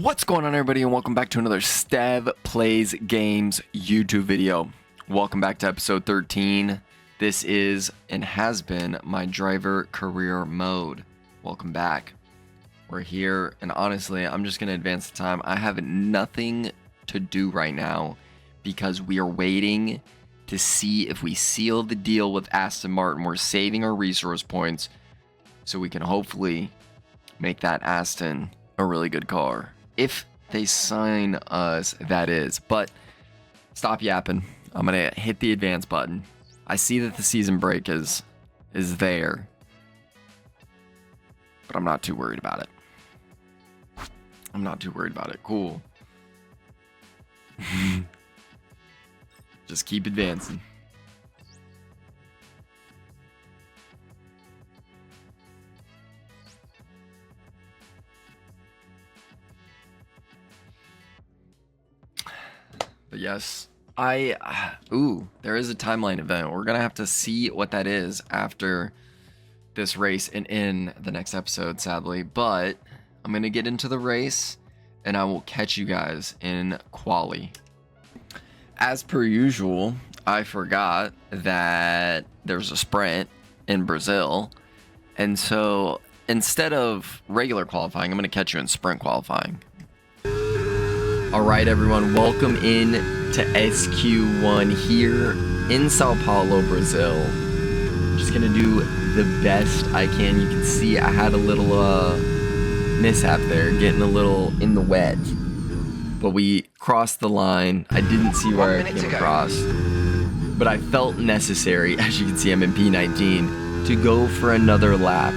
What's going on, everybody, and welcome back to another Stev Plays Games YouTube video. Welcome back to episode 13. This is and has been my driver career mode. Welcome back. We're here, and honestly, I'm just going to advance the time. I have nothing to do right now because we are waiting to see if we seal the deal with Aston Martin. We're saving our resource points so we can hopefully make that Aston a really good car. If they sign us, that is. But stop yapping. I'm going to hit the advance button. I see that the season break is there, but I'm not too worried about it. I'm not too worried about it. Cool. Just keep advancing. But yes, there is a timeline event. We're gonna have to see what that is after this race and in the next episode, sadly. But I'm gonna get into the race and I will catch you guys in quali. As per usual, I forgot that there's a sprint in Brazil, and so instead of regular qualifying, I'm gonna catch you in sprint qualifying. All right, everyone, welcome in to SQ1 here in Sao Paulo, Brazil. I'm just gonna do the best I can. You can see I had a little mishap there, getting a little in the wet, but we crossed the line. I didn't see where I came across, but I felt necessary, as you can see I'm in P19, to go for another lap.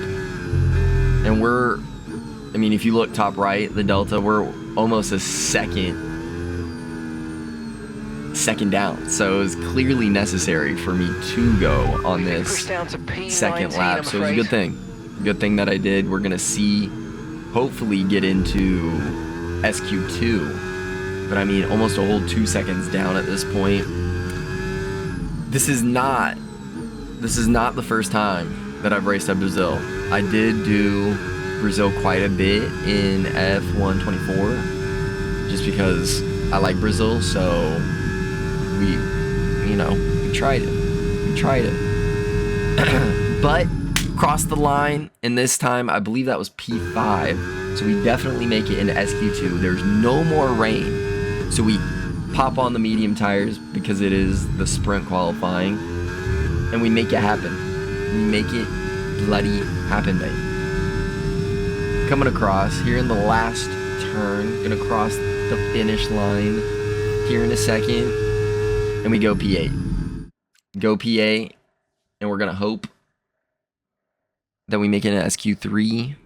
And if you look top right, the Delta, we're almost a second down, so it was clearly necessary for me to go on this second lap. So it was a good thing that I did. We're gonna see, hopefully get into SQ2, but I mean almost a whole 2 seconds down at this point. This is not the first time that I've raced at Brazil. I did do Brazil quite a bit in F124 just because I like Brazil, so we tried it. But crossed the line, and this time I believe that was P5, so we definitely make it into SQ2. There's no more rain, so we pop on the medium tires because it is the sprint qualifying, and we make it happen. We make it bloody happen, baby. Coming across here in the last turn, gonna cross the finish line here in a second, and we go P8. Go P8, and we're gonna hope that we make it in SQ3.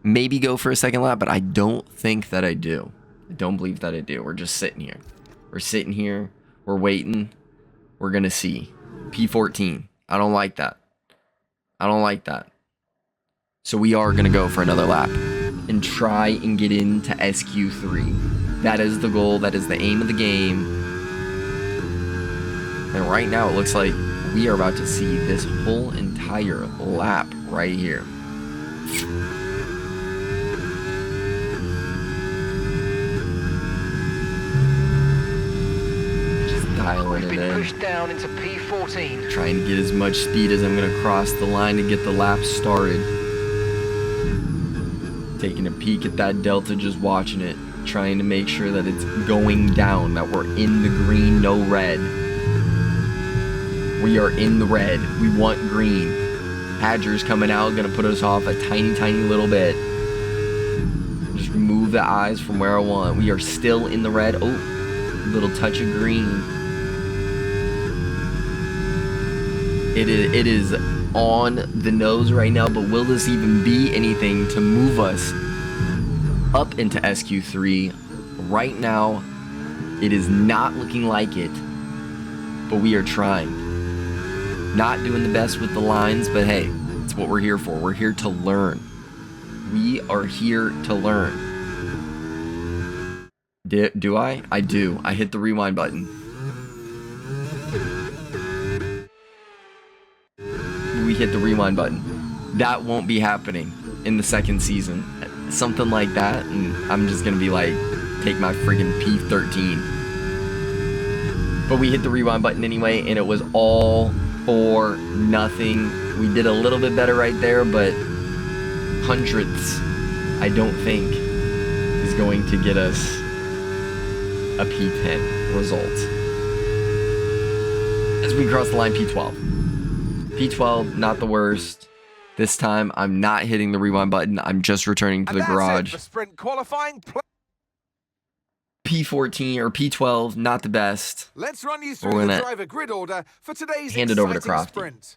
Maybe go for a second lap, but I don't think that I do. I don't believe that I do. We're just sitting here. We're sitting here. We're waiting. We're gonna see. P14. I don't like that. I don't like that. So we are going to go for another lap and try and get into SQ3. That is the goal. That is the aim of the game. And right now it looks like we are about to see this whole entire lap right here. Just dialing it in. Pushed down into P14. Trying to get as much speed as I'm going to cross the line to get the lap started. Taking a peek at that Delta, just watching it, trying to make sure that it's going down, that we're in the green, no red. We are in the red. We want green. Hadger's coming out, gonna put us off a tiny, tiny little bit. Just remove the eyes from where I want. We are still in the red. Oh, little touch of green. It is on the nose right now, but will this even be anything to move us up into SQ3? Right now, it is not looking like it, but we are trying. Not doing the best with the lines, but hey, it's what we're here for. We're here to learn. We are here to learn. Do I? I do. I hit the rewind button. We hit the rewind button. That won't be happening in the second season. something like that, and I'm just gonna be like, take my friggin' P13. But we hit the rewind button anyway, and it was all for nothing. We did a little bit better right there, but hundredths, I don't think, is going to get us a P10 result. As we cross the line, P12. P12, not the worst. This time, I'm not hitting the rewind button. I'm just returning to the garage. For sprint qualifying. P14 or P12, not the best. Let's run you through the driver grid order for today's hand it over to exciting Crofty sprint.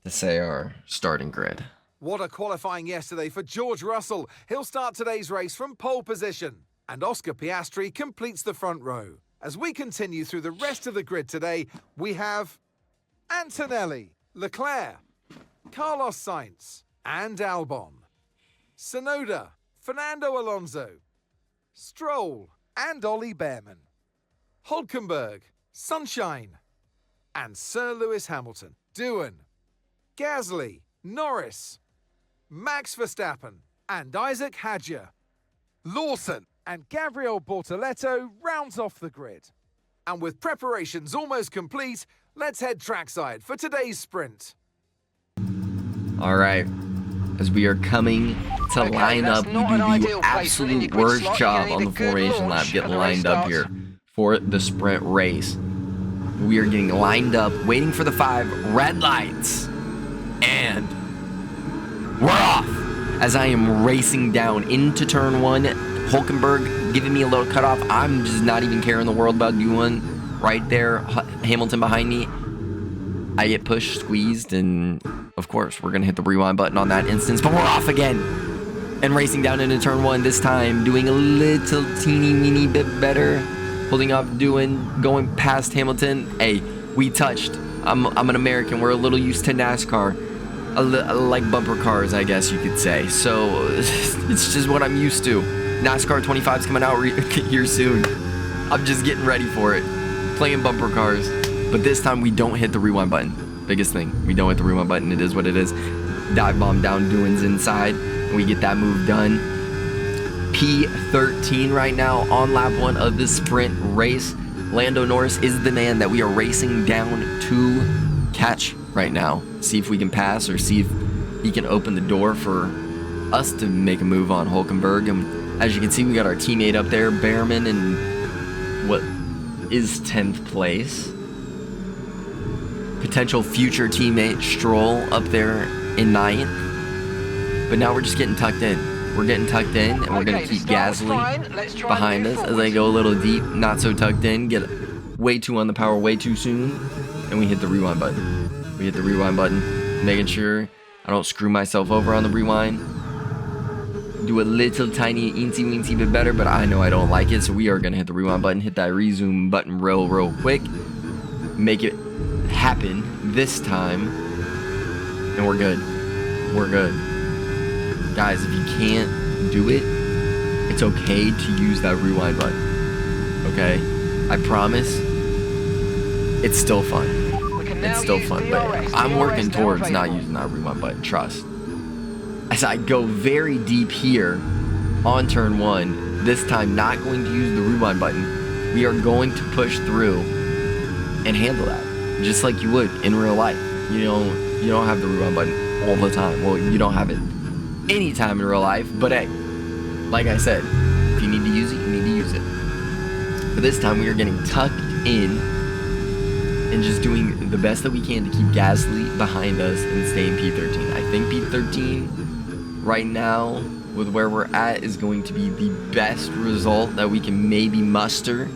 to say our starting grid. What a qualifying yesterday for George Russell. He'll start today's race from pole position. And Oscar Piastri completes the front row. As we continue through the rest of the grid today, we have Antonelli, Leclerc, Carlos Sainz, and Albon, Tsunoda, Fernando Alonso, Stroll, and Ollie Behrman, Hulkenberg, Sunshine, and Sir Lewis Hamilton, Doohan, Gasly, Norris, Max Verstappen, and Isaac Hadjar, Lawson, and Gabriel Bortoleto rounds off the grid. And with preparations almost complete, let's head trackside for today's sprint. All right, as we are coming to line up, we do the absolute worst job on the formation lap getting lined up here for the sprint race. We are getting lined up, waiting for the 5 red lights, and we're off as I am racing down into turn 1. Hulkenberg giving me a little cutoff. I'm just not even caring the world about Doohan right there. Hamilton behind me. I get pushed, squeezed, and of course, we're going to hit the rewind button on that instance, but we're off again. And racing down into turn 1, this time doing a little teeny weeny bit better. Holding off Doohan, going past Hamilton. Hey, we touched. I'm an American. We're a little used to NASCAR. I like bumper cars, I guess you could say. So, it's just what I'm used to. NASCAR 25's coming out here soon. I'm just getting ready for it. Playing bumper cars. But this time we don't hit the rewind button. Biggest thing. We don't hit the rewind button. It is what it is. Dive bomb down Doohan's inside. And we get that move done. P13 right now on lap 1 of the sprint race. Lando Norris is the man that we are racing down to catch right now. See if we can pass or see if he can open the door for us to make a move on Hulkenberg. And as you can see, we got our teammate up there, Behrman, in what is 10th place. Potential future teammate Stroll up there in 9th. But now we're just getting tucked in. We're getting tucked in, and we're going to keep Gasly behind us as I go a little deep, not so tucked in, get way too on the power way too soon, and we hit the rewind button. We hit the rewind button, making sure I don't screw myself over on the rewind. Do a little tiny eensy-weensy bit better, but I know I don't like it, so we are going to hit the rewind button, hit that resume button real quick, make it happen this time, and we're good. We're good. Guys, if you can't do it, it's okay to use that rewind button. Okay? I promise, it's still fun. It's still fun, but I'm working towards not using that rewind button, trust. As I go very deep here on turn 1, this time not going to use the rewind button, we are going to push through and handle that, just like you would in real life. You don't have the rewind button all the time. Well, you don't have it anytime in real life, but hey, like I said, if you need to use it, you need to use it. But this time we are getting tucked in and just doing the best that we can to keep Gasly behind us and stay in P13. I think P13 right now, with where we're at, is going to be the best result that we can maybe muster,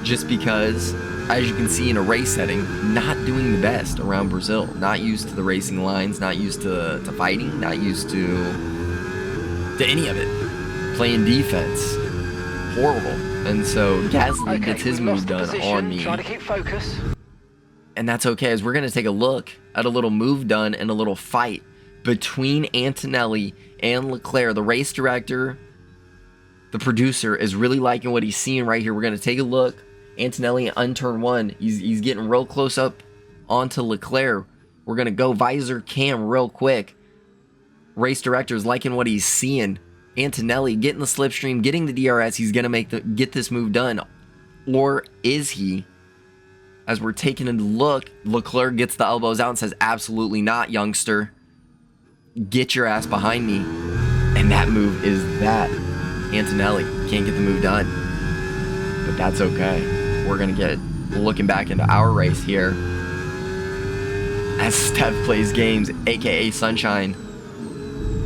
just because, as you can see in a race setting, not doing the best around Brazil. Not used to the racing lines, not used to fighting, not used to any of it. Playing defense. Horrible. And so Gasly gets his move done on me. Try to keep focus. And that's okay, as we're going to take a look at a little move done and a little fight between Antonelli and Leclerc. The race director, the producer, is really liking what he's seeing right here. We're going to take a look. Antonelli on turn 1, he's getting real close up onto Leclerc. We're going to go visor cam real quick. race director is liking what he's seeing. Antonelli getting the slipstream, getting the DRS. He's going to get this move done. Or is he? As we're taking a look, Leclerc gets the elbows out and says, absolutely not, youngster. Get your ass behind me. And that move is that. Antonelli can't get the move done. But that's okay. We're going to get looking back into our race here. As Steph plays games, a.k.a. Sunshine,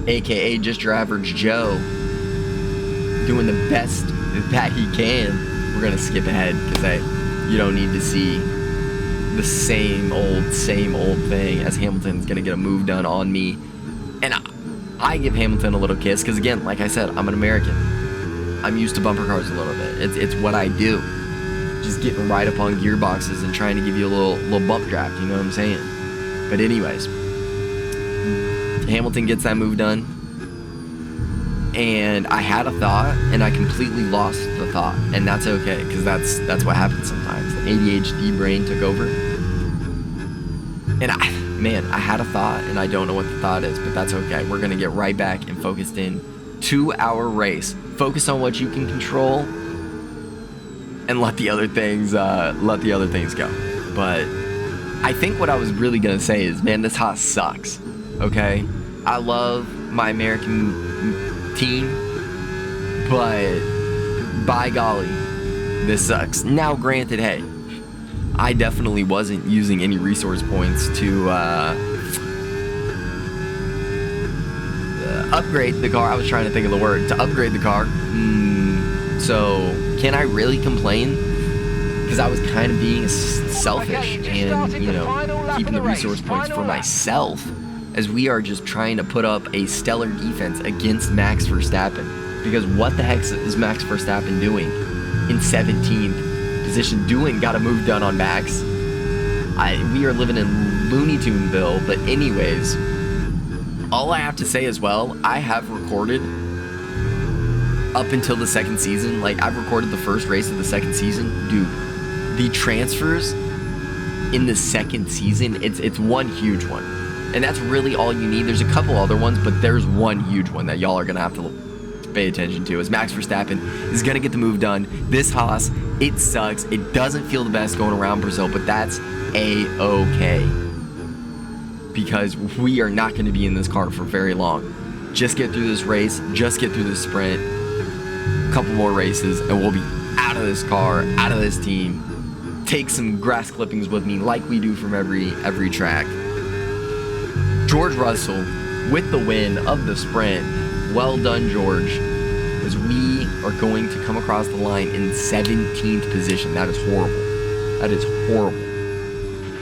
a.k.a. just your average Joe, doing the best that he can. We're going to skip ahead because you don't need to see the same old thing as Hamilton's going to get a move done on me. And I give Hamilton a little kiss because, again, like I said, I'm an American. I'm used to bumper cars a little bit. It's what I do. Just getting right up on gearboxes and trying to give you a little bump draft, you know what I'm saying? But anyways, Hamilton gets that move done. And I had a thought, and I completely lost the thought. And that's okay, because that's what happens sometimes. The ADHD brain took over. And I had a thought, and I don't know what the thought is, but that's okay. We're going to get right back and focused in to our race. Focus on what you can control, and let the other things go. But I think what I was really going to say is, man, this Haas sucks, okay? I love my American team, but by golly, this sucks. Now, granted, hey, I definitely wasn't using any resource points to upgrade the car. I was trying to think of the word. To upgrade the car. So, can I really complain? Because I was kind of being selfish and, you know, keeping the resource points for myself, as we are just trying to put up a stellar defense against Max Verstappen. Because what the heck is Max Verstappen doing in 17th position? Got a move done on Max. We are living in Looney Tuneville. But anyways, all I have to say as well, I have recorded up until the second season. Like, I've recorded the first race of the second season. Dude, the transfers in the second season, it's one huge one. And that's really all you need. There's a couple other ones, but there's one huge one that y'all are going to have to pay attention to, as Max Verstappen is going to get the move done. This Haas, it sucks. It doesn't feel the best going around Brazil, but that's A-okay. Because we are not going to be in this car for very long. Just get through this race. Just get through this sprint. A couple more races, and we'll be out of this car, out of this team. Take some grass clippings with me like we do from every track. George Russell with the win of the sprint. Well done, George, as we are going to come across the line in 17th position. That is horrible. That is horrible.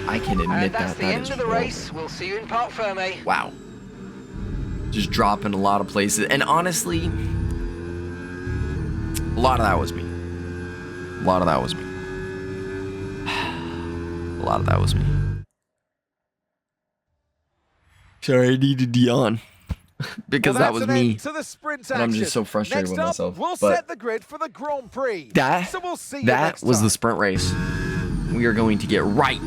I can admit that's that the end is of the horrible. race. We'll see you in Parc Ferme. Wow. Just dropping a lot of places. And honestly, a lot of that was me. A lot of that was me. A lot of that was me. Sorry, I needed Dion. Because that was me. To the sprint And I'm just so frustrated Next with up, myself. We'll But set the grid for the Grand Prix. that So we'll see you that next was time. the sprint race. We are going to get right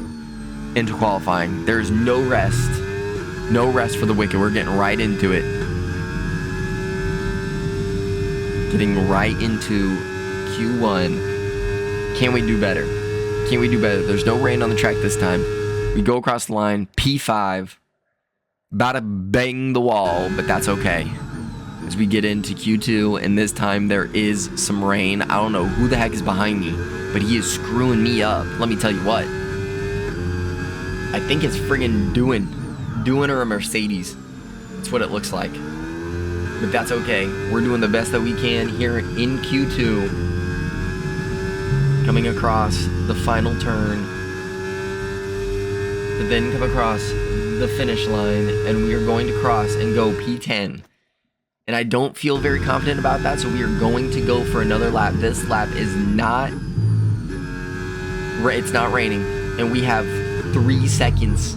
into qualifying. There's no rest. No rest for the wicked. We're getting right into it. Getting right into Q1. Can we do better? Can we do better? There's no rain on the track this time. We go across the line. P5. About to bang the wall, but that's okay. As we get into Q2, and this time there is some rain. I don't know who the heck is behind me, but he is screwing me up. Let me tell you what. I think it's friggin' doing or a Mercedes. That's what it looks like. But that's okay. We're doing the best that we can here in Q2. Coming across the final turn. To then come across the finish line, and we are going to cross and go P10. And I don't feel very confident about that, so we are going to go for another lap. This lap is not... It's not raining, and we have 3 seconds.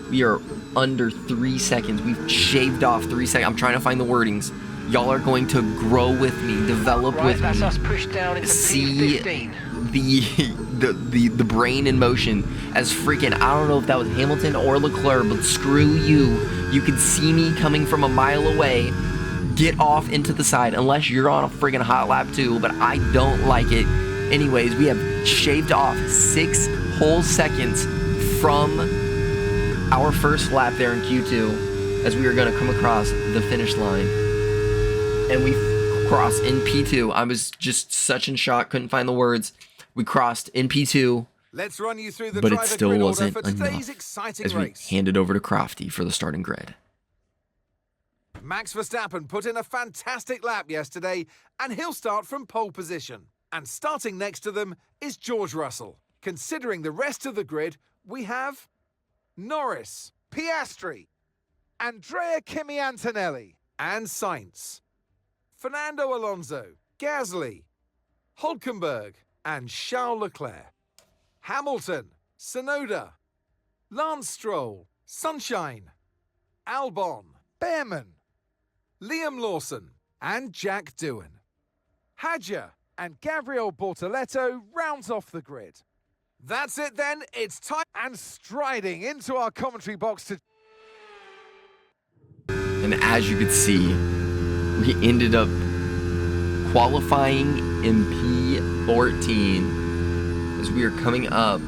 We are under 3 seconds. We've shaved off 3 seconds. I'm trying to find the wordings. Y'all are going to grow with me, develop Right, with that's me. us pushed down into See P15. the brain in motion as freaking, I don't know if that was Hamilton or Leclerc, but screw you. You could see me coming from a mile away. Get off into the side unless you're on a friggin' hot lap too, but I don't like it. Anyways, we have shaved off 6 whole seconds from our first lap there in Q2 as we are going to come across the finish line. And we crossed in P2. I was just such in shock, couldn't find the words. We crossed in P2. Let's run you through the but it driver still grid wasn't order for today's enough exciting as we race. handed over to Crofty for the starting grid. Max Verstappen put in a fantastic lap yesterday, and he'll start from pole position. And starting next to them is George Russell. Considering the rest of the grid, we have Norris, Piastri, Andrea Kimi Antonelli, and Sainz, Fernando Alonso, Gasly, Hulkenberg, and Charles Leclerc, Hamilton, Tsunoda, Lance Stroll, Sunshine, Albon, Behrman, Liam Lawson, and Jack Doohan. Hadjar and Gabriel Bortoleto rounds off the grid. That's it then, it's time, and striding into our commentary box to... And as you could see, we ended up qualifying in P14 as we are coming up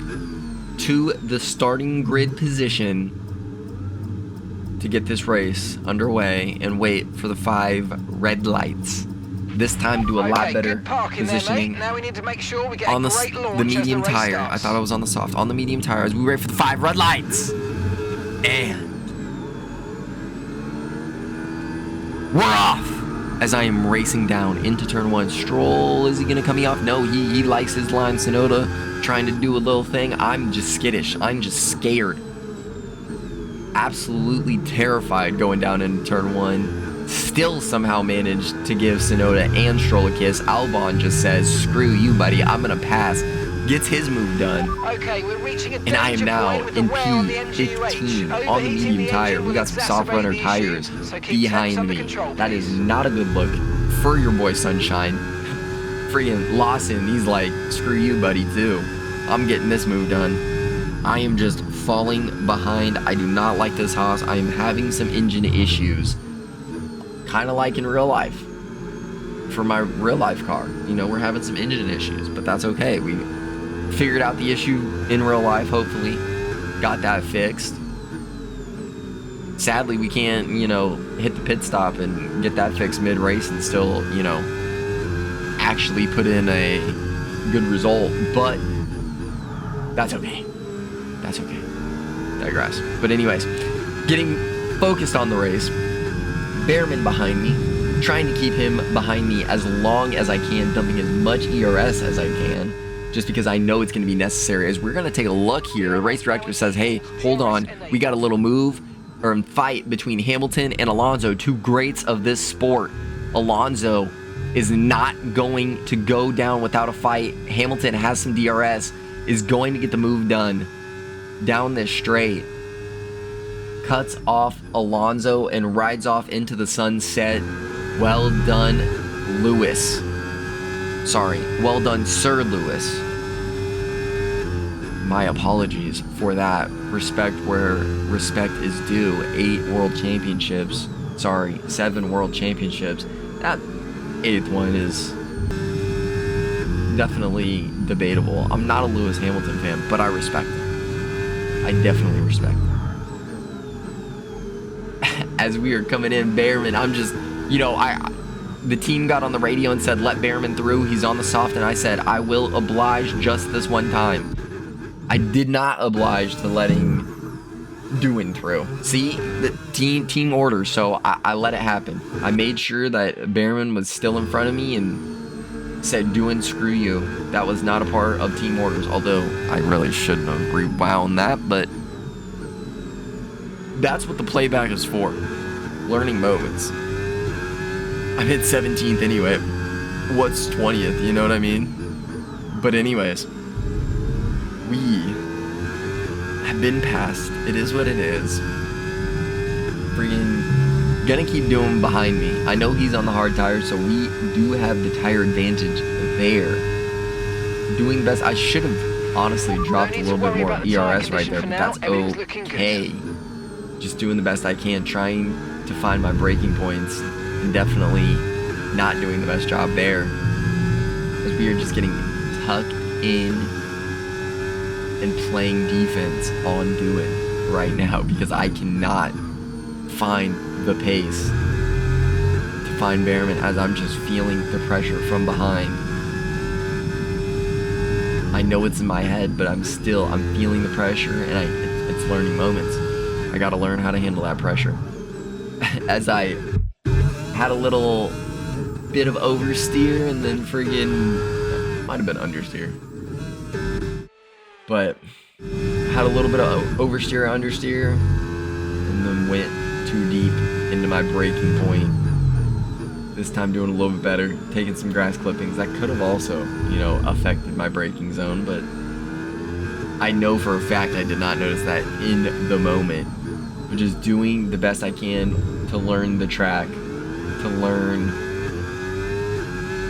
to the starting grid position to get this race underway and wait for the 5 red lights. This time do a lot better positioning now we need to make sure we get on a great launch the medium as the race tire. starts. I thought I was on the soft. On the medium tire as we wait for the 5 red lights. And we're off as I am racing down into turn 1. Stroll, is he going to cut me off? No, he likes his line. Tsunoda trying to do a little thing. I'm just skittish. I'm just scared. Absolutely terrified going down into turn 1. Still somehow managed to give Tsunoda and Stroll a kiss. Albon just says, screw you, buddy. I'm going to pass. Gets his move done. Okay, we're reaching a And I am danger now point with the in wear on the P15 MGU-H. on the Overheating medium the tire. engine We will got some soft runner exacerbate the tires issue, so keep temps behind under me. control, That is please. not a good look for your boy Sunshine. Freaking Lawson, he's like, screw you, buddy, too. I'm getting this move done. I am just falling behind. I do not like this Haas. I am having some engine issues. Kind of like in real life. For my real life car. You know, we're having some engine issues, but that's okay. We figured out the issue in real life, hopefully. Got that fixed. Sadly, we can't, you know, hit the pit stop and get that fixed mid-race and still, you know, actually put in a good result, but that's okay. That's okay. Digress. But anyways, getting focused on the race. Behrman behind me, trying to keep him behind me as long as I can, dumping as much ERS as I can, just because I know it's going to be necessary. As we're going to take a look here, the race director says, hey, hold on, we got a little move or fight between Hamilton and Alonso, 2 greats of this sport. Alonso is not going to go down without a fight. Hamilton has some DRS, is going to get the move done down this straight. Cuts off Alonso and rides off into the sunset. Well done, Lewis. Sorry, well done, Sir Lewis. My apologies for that. Respect where respect is due. 8 world championships. Sorry, 7 world championships. That 8th one is definitely debatable. I'm not a Lewis Hamilton fan, but I respect him. I definitely respect him. As we are coming in, Behrman, I'm just, you know, the team got on the radio and said, let Behrman through. He's on the soft, and I said, I will oblige just this one time. I did not oblige to letting Doohan through. See, the team orders, so I let it happen. I made sure that Behrman was still in front of me and said, Doohan, screw you. That was not a part of team orders, although I really shouldn't have rewound that, but that's what the playback is for. Learning moments. I'm at 17th anyway. What's 20th? You know what I mean? But anyways, we have been passed. It is what it is. Freaking gonna keep doing behind me. I know he's on the hard tire, so we do have the tire advantage there. doing the best. I should have honestly dropped a need to little bit worry more about the tyre ERS right condition there, for but now. that's Everything's looking good. okay. Just doing the best I can, trying to find my breaking points, and definitely not doing the best job there, as we are just getting tucked in and playing defense on doing right now, because I cannot find the pace to find Behrman as I'm just feeling the pressure from behind. I know it's in my head, but I'm feeling the pressure, and it's learning moments. I gotta learn how to handle that pressure. As I had a little bit of oversteer, and then friggin' might have been understeer, but had a little bit of oversteer, understeer, and then went too deep into my braking point. This time doing a little bit better, taking some grass clippings. That could have also, affected my braking zone, but I know for a fact I did not notice that in the moment. But just doing the best I can to learn the track, to learn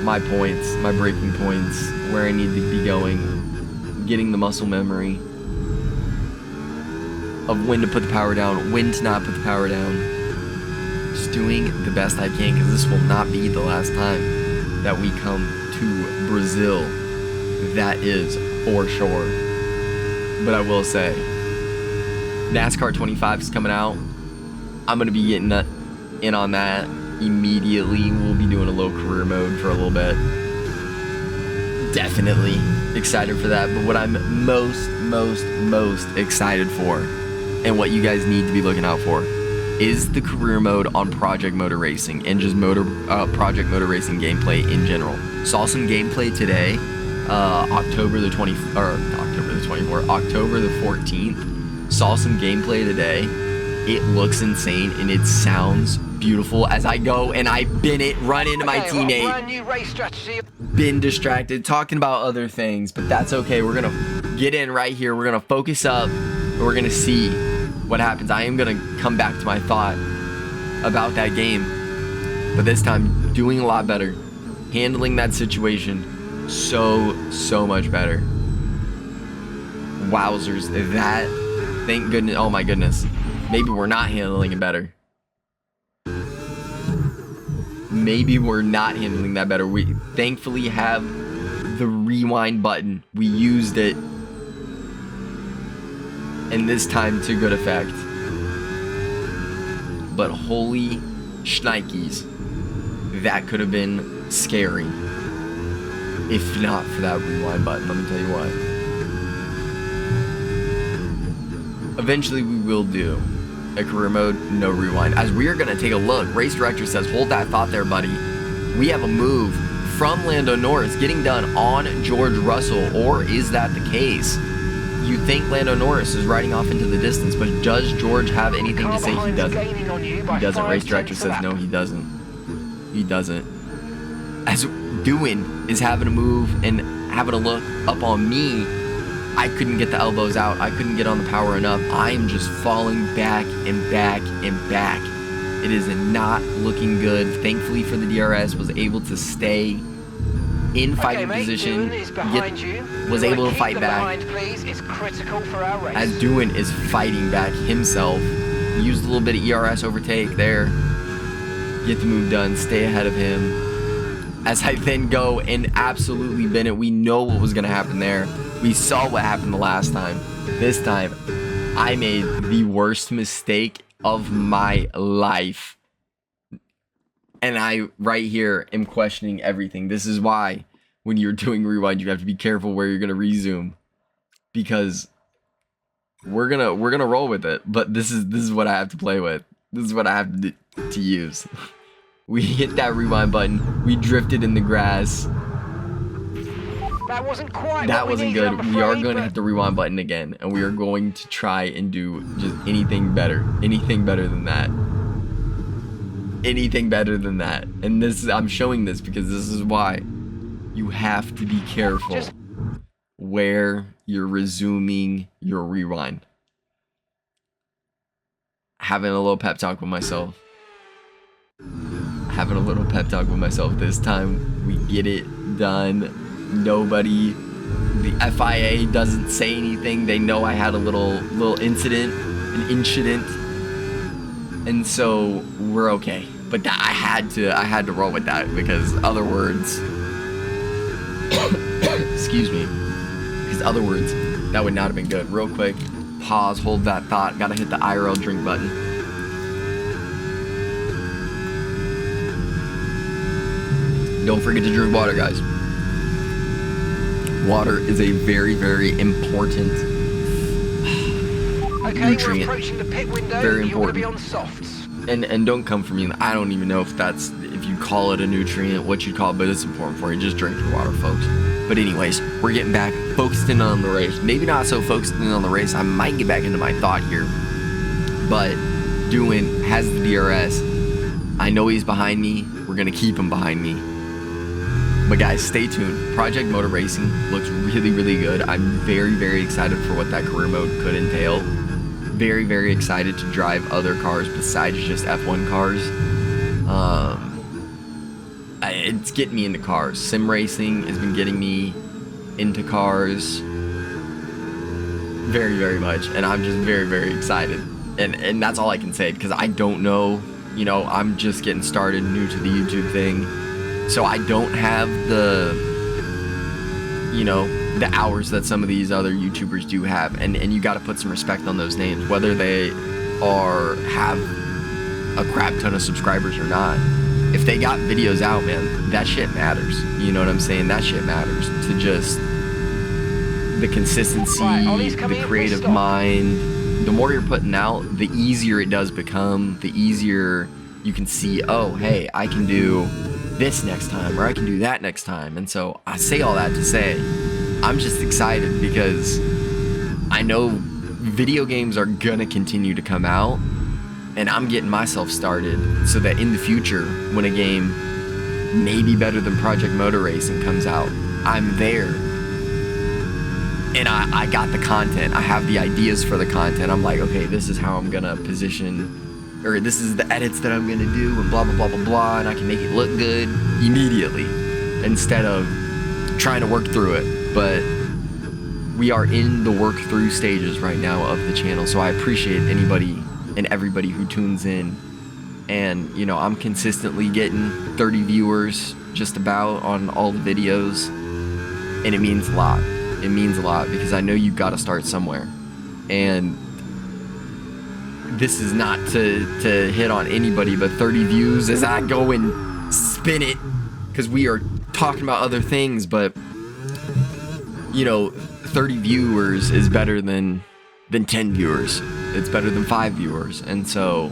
my points, my braking points, where I need to be going, getting the muscle memory of when to put the power down, when to not put the power down. Just doing the best I can, because this will not be the last time that we come to Brazil. That is for sure. But I will say, NASCAR 25 is coming out. I'm going to be getting in on that immediately. We'll be doing a little career mode for a little bit. Definitely excited for that. But what I'm most excited for, and what you guys need to be looking out for, is the career mode on Project Motor Racing, and just Project Motor Racing gameplay in general. Saw some gameplay today, October the 14th. Saw some gameplay today. It looks insane and it sounds beautiful as I go and I run into my teammate. Brand new race strategy. Been distracted talking about other things, but that's okay. We're gonna get in right here. We're gonna focus up and we're gonna see what happens. I am gonna come back to my thought about that game, but this time doing a lot better, handling that situation so much better. Wowzers, that, thank goodness, oh my goodness, maybe we're not handling it better. Maybe we're not handling that better. We thankfully have the rewind button. We used it, and this time to good effect. But holy shnikes, that could have been scary if not for that rewind button. Let me tell you what. Eventually we will do a career mode, no rewind, as we are going to take a look. Race director says, hold that thought there, buddy. We have a move from Lando Norris getting done on George Russell, or is that the case? You think Lando Norris is riding off into the distance, but does George have anything to say? He doesn't. He doesn't. Race director says no, he doesn't. He doesn't. As Doohan is having a move and having a look up on me, I couldn't get the elbows out. I couldn't get on the power enough. I am just falling back and back and back. It is not looking good. Thankfully for the DRS, was able to stay in fighting position. Was able to fight back. As Doohan is fighting back himself. Used a little bit of ERS overtake there. Get the move done. Stay ahead of him. As I then go and absolutely bin it. We know what was going to happen there. We saw what happened the last time. This time, I made the worst mistake of my life. And I, right here, am questioning everything. This is why, when you're doing rewind, you have to be careful where you're going to resume. Because we're gonna roll with it. But this is what I have to play with. This is what I have to use. We hit that rewind button. We drifted in the grass. That wasn't quite. That wasn't good. We are going to hit the rewind button again, and we are going to try and do just anything better. Anything better than that. Anything better than that. And this, I'm showing this because this is why you have to be careful where you're resuming your rewind. Having a little pep talk with myself. Having a little pep talk with myself. This time we get it done. Nobody the FIA doesn't say anything. They know I had a little incident, an incident, and so we're okay. But I had to roll with that because other words, excuse me, because other words that would not have been good. Real quick, pause, hold that thought. Gotta hit the IRL drink button. Don't forget to drink water, guys. Water is a very, very important Okay, nutrient. we're approaching the pit window. Very You want to be on important. softs. And don't come for me. I don't even know if you call it a nutrient, what you call it, but it's important for you. Just drink your water, folks. But anyways, we're getting back, focused in on the race. Maybe not so focused in on the race. I might get back into my thought here. But Doohan has the DRS. I know he's behind me. We're going to keep him behind me. But guys, stay tuned. Project Motor Racing looks really, really good. I'm very, very excited for what that career mode could entail. Very, very excited to drive other cars besides just F1 cars. It's getting me into cars. Sim racing has been getting me into cars very, very much. And I'm just very, very excited. And that's all I can say because I don't know. You know, I'm just getting started, new to the YouTube thing. So I don't have the, you know, the hours that some of these other YouTubers do have. And you got to put some respect on those names, whether they have a crap ton of subscribers or not. If they got videos out, man, that shit matters. You know what I'm saying? That shit matters to just the consistency, Right, Ollie's the coming in, creative please stop. mind. The more you're putting out, the easier it does become, the easier you can see, oh, hey, I can do this next time, or I can do that next time. And so I say all that to say, I'm just excited because I know video games are gonna continue to come out, and I'm getting myself started so that in the future, when a game maybe better than Project Motor Racing comes out, I'm there. And I got the content. I have the ideas for the content. I'm like, okay, this is how I'm gonna position, or this is the edits that I'm gonna do, and blah, blah, blah, blah, blah, and I can make it look good immediately instead of trying to work through it. But we are in the work through stages right now of the channel, so I appreciate anybody and everybody who tunes in. And, you know, I'm consistently getting 30 viewers just about on all the videos, and it means a lot. It means a lot because I know you've got to start somewhere. And this is not to hit on anybody, but 30 views as I go and spin it, because we are talking about other things, but you know, 30 viewers is better than 10 viewers. It's better than 5 viewers. And so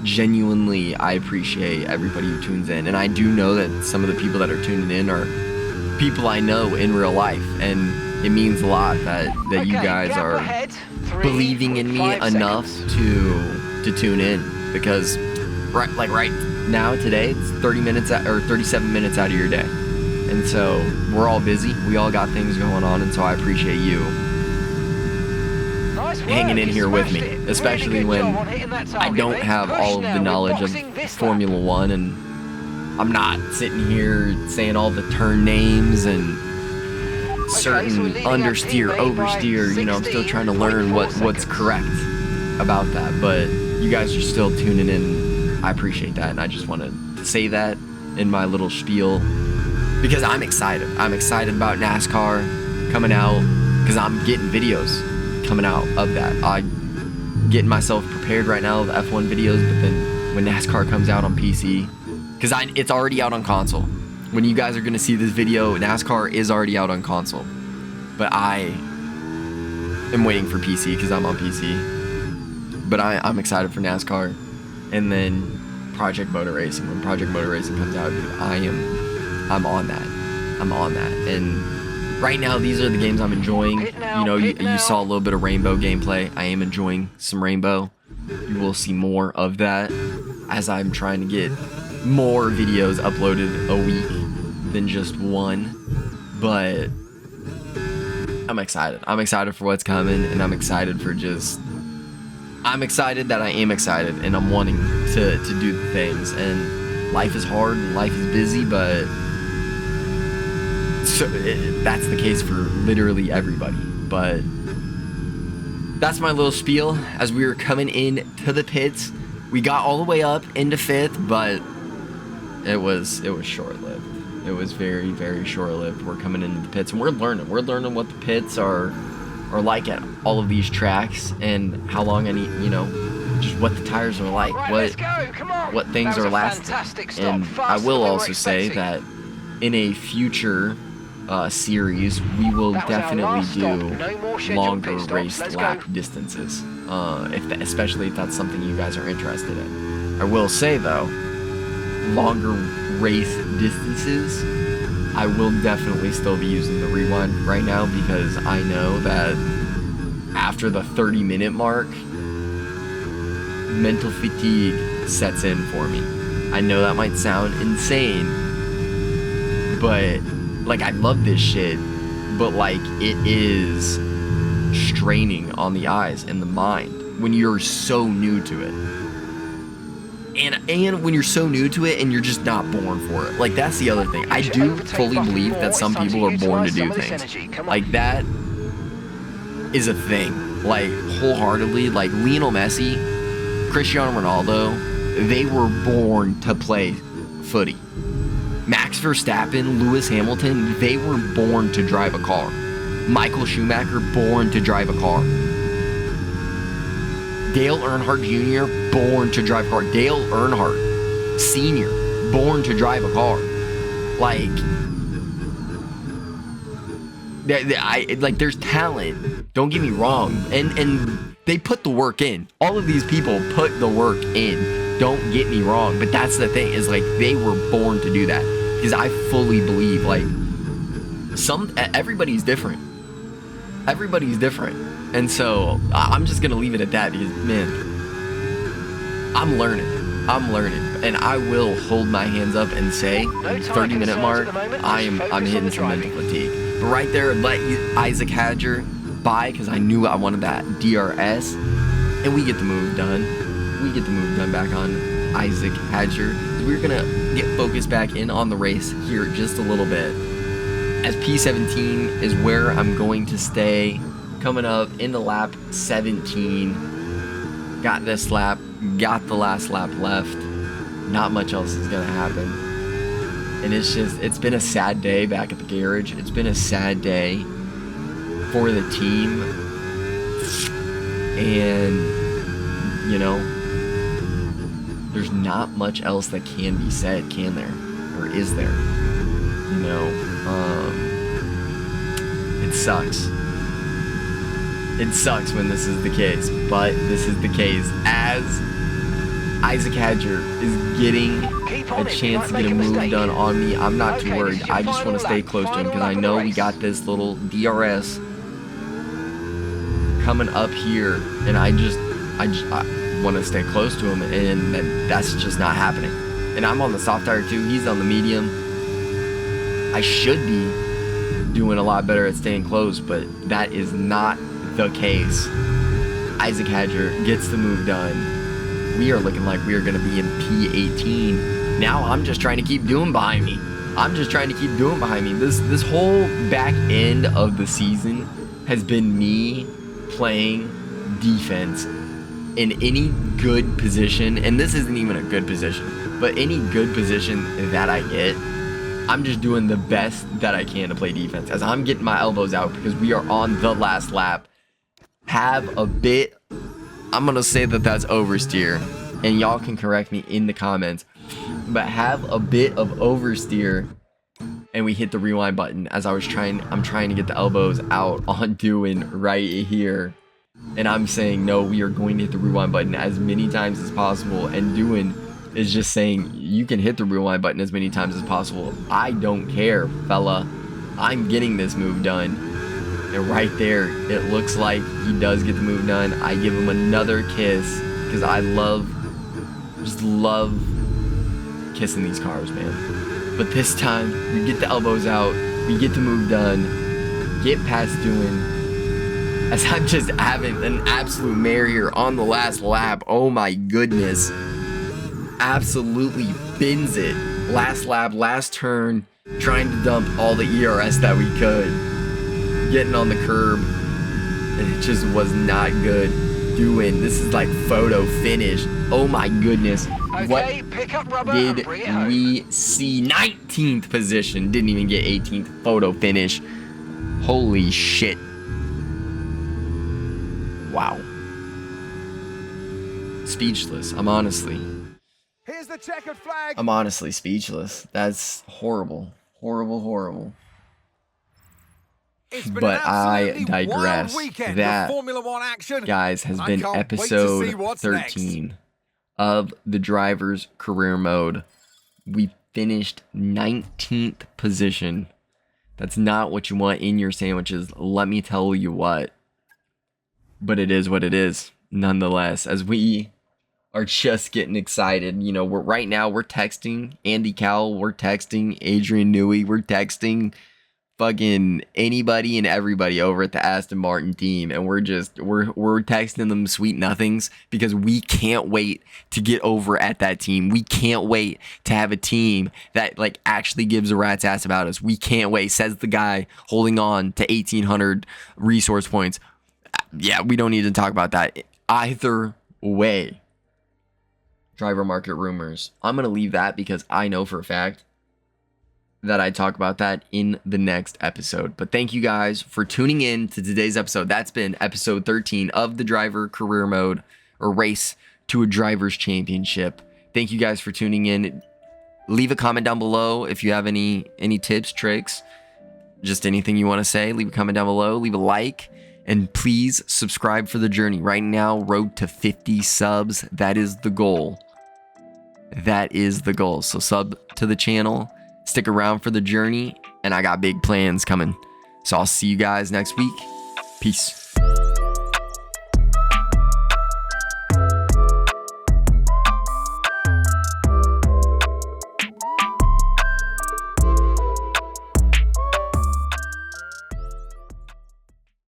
genuinely I appreciate everybody who tunes in, and I do know that some of the people that are tuning in are people I know in real life, and it means a lot that you guys gap are ahead, believing in me 3.5 enough seconds. to tune in, because right now today it's 30 minutes or 37 minutes out of your day, and so we're all busy, we all got things going on, and so I appreciate you Nice work, hanging in you here with smashed me, it. Really especially good when job on hitting that I target, don't mate. have Push all of now, the we're knowledge of boxing this lap. Formula One, and I'm not sitting here saying all the turn names and certain so we're leading our understeer, teammate by oversteer. You know, I'm still trying to learn 16.4 what's seconds. correct about that. But you guys are still tuning in. I appreciate that, and I just wanted to say that in my little spiel because I'm excited. I'm excited about NASCAR coming out because I'm getting videos coming out of that. I'm getting myself prepared right now, the F1 videos, but then when NASCAR comes out on PC, because it's already out on console. When you guys are going to see this video, NASCAR is already out on console. But I am waiting for PC because I'm on PC. But I'm excited for NASCAR. And then Project Motor Racing. When Project Motor Racing comes out, dude, I'm on that. I'm on that. And right now, these are the games I'm enjoying. Pit now, You know, pit you now. saw a little bit of Rainbow gameplay. I am enjoying some Rainbow. You will see more of that as I'm trying to get more videos uploaded a week than just one. But I'm excited. I'm excited for what's coming, and I'm excited for I'm excited that I am excited, and I'm wanting to do the things. And life is hard and life is busy, but So that's the case for literally everybody. But that's my little spiel as we were coming in to the pits. We got all the way up into 5th, but it was short-lived. It was very, very short-lived. We're coming into the pits and we're learning. We're learning what the pits are like at all of these tracks and how long I need, you know, just what the tires are like, Right, let's go. Come on. what things That was are a lasting. fantastic stop. And Faster I will than we were also say expecting. that in a future series, we will That was our definitely last stop. do No more scheduled longer pit stops. race Let's lap go. distances, especially if that's something you guys are interested in. I will say though, longer race distances, I will definitely still be using the rewind right now because I know that after the 30-minute mark, mental fatigue sets in for me. I know that might sound insane, but like I love this shit, but like it is straining on the eyes and the mind when you're so new to it. And when you're so new to it and you're just not born for it. Like that's the other thing. I do fully believe that some people are born to do things. Like that is a thing. Like wholeheartedly, like Lionel Messi, Cristiano Ronaldo, they were born to play footy. Max Verstappen, Lewis Hamilton, they were born to drive a car. Michael Schumacher, born to drive a car. Dale Earnhardt Jr., born to drive a car. Dale Earnhardt Sr., born to drive a car. Like, there's talent. Don't get me wrong. And they put the work in. All of these people put the work in. Don't get me wrong. But that's the thing, is like they were born to do that. Because I fully believe like everybody's different. Everybody's different. And so I'm just going to leave it at that because, man, I'm learning. And I will hold my hands up and say, 30-minute mark, I'm hitting some mental fatigue. But right there, let Isaac Hadger by because I knew I wanted that DRS. And we get the move done. We get the move done back on Isaac Hadger. We're going to get focused back in on the race here just a little bit. As P17 is where I'm going to stay. Coming up into lap 17. Got this lap. Got the last lap left. Not much else is going to happen. And it's been a sad day back at the garage. It's been a sad day for the team. And, you know, there's not much else that can be said, can there? Or is there? You know, it sucks. It sucks when this is the case, but this is the case as Isaac Hadger is getting a chance to get a move done on me. I'm not too worried. I just want to stay close to him because I know we got this little DRS coming up here, and I want to stay close to him, and that's just not happening. And I'm on the soft tire too. He's on the medium. I should be doing a lot better at staying close, but that is not the case. Isaac Hadger gets the move done. We are looking like we are going to be in P18. Now I'm just trying to keep doing behind me. This whole back end of the season has been me playing defense in any good position, and this isn't even a good position, but any good position that I get, I'm just doing the best that I can to play defense as I'm getting my elbows out because we are on the last lap. Have a bit, I'm going to say that that's oversteer, and y'all can correct me in the comments, but have a bit of oversteer, and we hit the rewind button as I'm trying to get the elbows out on doing right here. And I'm saying, no, we are going to hit the rewind button as many times as possible. And doing is just saying, you can hit the rewind button as many times as possible. I don't care, fella. I'm getting this move done. And right there, it looks like he does get the move done. I give him another kiss because I just love kissing these cars, man. But this time, we get the elbows out. We get the move done. Get past doing. As I'm just having an absolute mare here on the last lap. Oh my goodness. Absolutely bins it. Last lap, last turn. trying to dump all the ERS that we could, getting on the curb, and it just was not good. This is like photo finish. Oh my goodness. Okay, pick up rubber Did and bring it home. we see 19th position? Didn't even get 18th photo finish. Holy shit. Wow. Speechless. I'm honestly speechless. That's horrible. Horrible. It's been But an I absolutely digress. wild weekend That, of Formula One action. guys, has I been can't wait to see episode what's 13 of the driver's career mode. We finished 19th position. That's not what you want in your sandwiches, let me tell you what. But it is what it is, nonetheless, as we are just getting excited. You know, right now we're texting Andy Cowell, we're texting Adrian Newey, we're texting fucking anybody and everybody over at the Aston Martin team, and we're texting them sweet nothings because we can't wait to get over at that team. We can't wait to have a team that like actually gives a rat's ass about us. We can't wait, says the guy holding on to 1,800 resource points. Yeah, we don't need to talk about that. Either way, driver market rumors, I'm gonna leave that because I know for a fact that I talk about that in the next episode. But thank you guys for tuning in to today's episode. That's been episode 13 of the driver career mode, or race to a driver's championship. Thank you guys for tuning in. Leave a comment down below if you have any tips, tricks, just anything you want to say. Leave a comment down below, leave a like, and please subscribe for the journey. Right now, road to 50 subs. That is the goal. So sub to the channel. Stick around for the journey, and I got big plans coming. So I'll see you guys next week. Peace.